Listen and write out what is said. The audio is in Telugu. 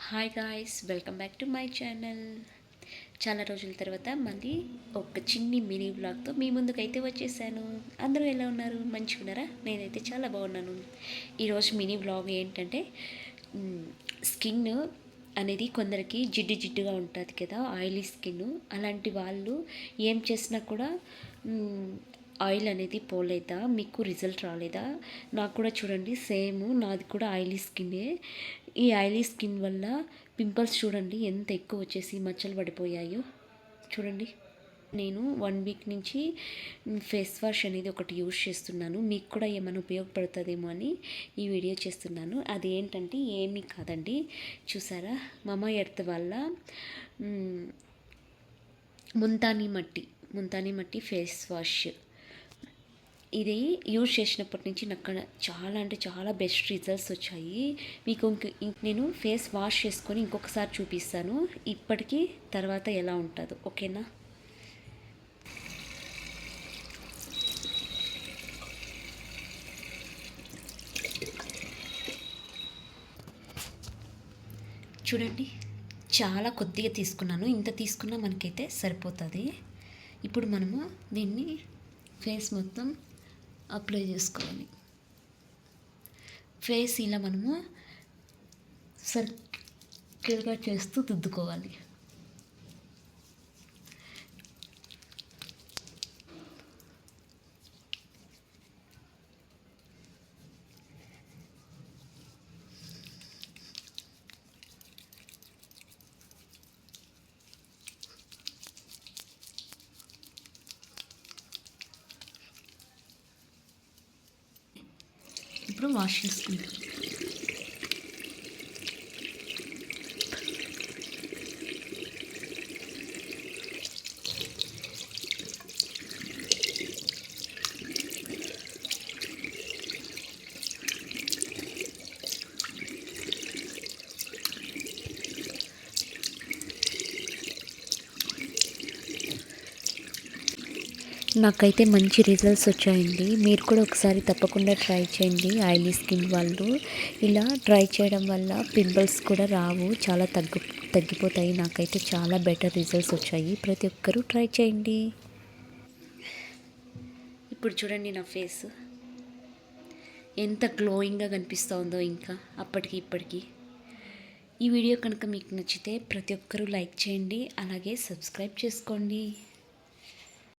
Hi guys, welcome back to my channel. చాలా రోజుల తర్వాత మళ్ళీ ఒక చిన్ని మినీ వ్లాగ్తో మీ ముందుకైతే వచ్చేసాను. అందరూ ఎలా ఉన్నారు? మంచిగా ఉన్నారా? నేనైతే చాలా బాగున్నాను. ఈరోజు మినీ వ్లాగ్ ఏంటంటే స్కిన్ అనేది కొందరికి జిడ్డు జిడ్డుగా ఉంటుంది కదా, ఆయిలీ స్కిన్. అలాంటి వాళ్ళు ఏం చేసినా కూడా ఆయిల్ అనేది పోలేదా, మీకు రిజల్ట్ రాలేదా? నాకు కూడా చూడండి, సేమ్ నాది కూడా ఆయిలీ స్కిన్నే. ఈ ఆయిలీ స్కిన్ వల్ల పింపుల్స్ చూడండి ఎంత ఎక్కువ వచ్చేసి మచ్చలు పడిపోయాయో చూడండి. నేను 1 వీక్ నుంచి ఫేస్ వాష్ అనేది ఒకటి యూజ్ చేస్తున్నాను. మీకు కూడా ఏమైనా ఉపయోగపడుతుందేమో అని ఈ వీడియో చేస్తున్నాను. అది ఏంటంటే ఏమీ కాదండి, చూసారా, మమా ఎర్త్ వల్ల ముంతానీ మట్టి ఫేస్ వాష్. ఇది యూజ్ చేసినప్పటి నుంచి నాకు చాలా అంటే చాలా బెస్ట్ రిజల్ట్స్ వచ్చాయి. మీకు నేను ఫేస్ వాష్ చేసుకొని ఇంకొకసారి చూపిస్తాను ఇప్పటికీ తర్వాత ఎలా ఉంటుందో, ఓకేనా? చూడండి, చాలా కొద్దిగా తీసుకున్నాను. ఇంత తీసుకున్నా మనకైతే సరిపోతుంది. ఇప్పుడు మనము దీన్ని ఫేస్ మొత్తం అప్లై చేసుకోవాలి. ఫేస్ ఇలా మనము సర్కిల్గా చేస్తూ దుద్దుకోవాలి. ఇప్పుడు వాష్ చేసుకుంటాం. నాకైతే మంచి రిజల్ట్స్ వచ్చాయండి. మీరు కూడా ఒకసారి తప్పకుండా ట్రై చేయండి. ఆయిలీ స్కిన్ వాళ్ళు ఇలా ట్రై చేయడం వల్ల పింపుల్స్ కూడా రావు, చాలా తగ్గిపోతాయి. నాకైతే చాలా బెటర్ రిజల్ట్స్ వచ్చాయి. ప్రతి ఒక్కరూ ట్రై చేయండి. ఇప్పుడు చూడండి, నా ఫేస్ ఎంత గ్లోయింగ్గా కనిపిస్తుందో ఇంకా అప్పటికి ఇప్పటికి. ఈ వీడియో కనుక మీకు నచ్చితే ప్రతి ఒక్కరూ లైక్ చేయండి, అలాగే సబ్స్క్రైబ్ చేసుకోండి.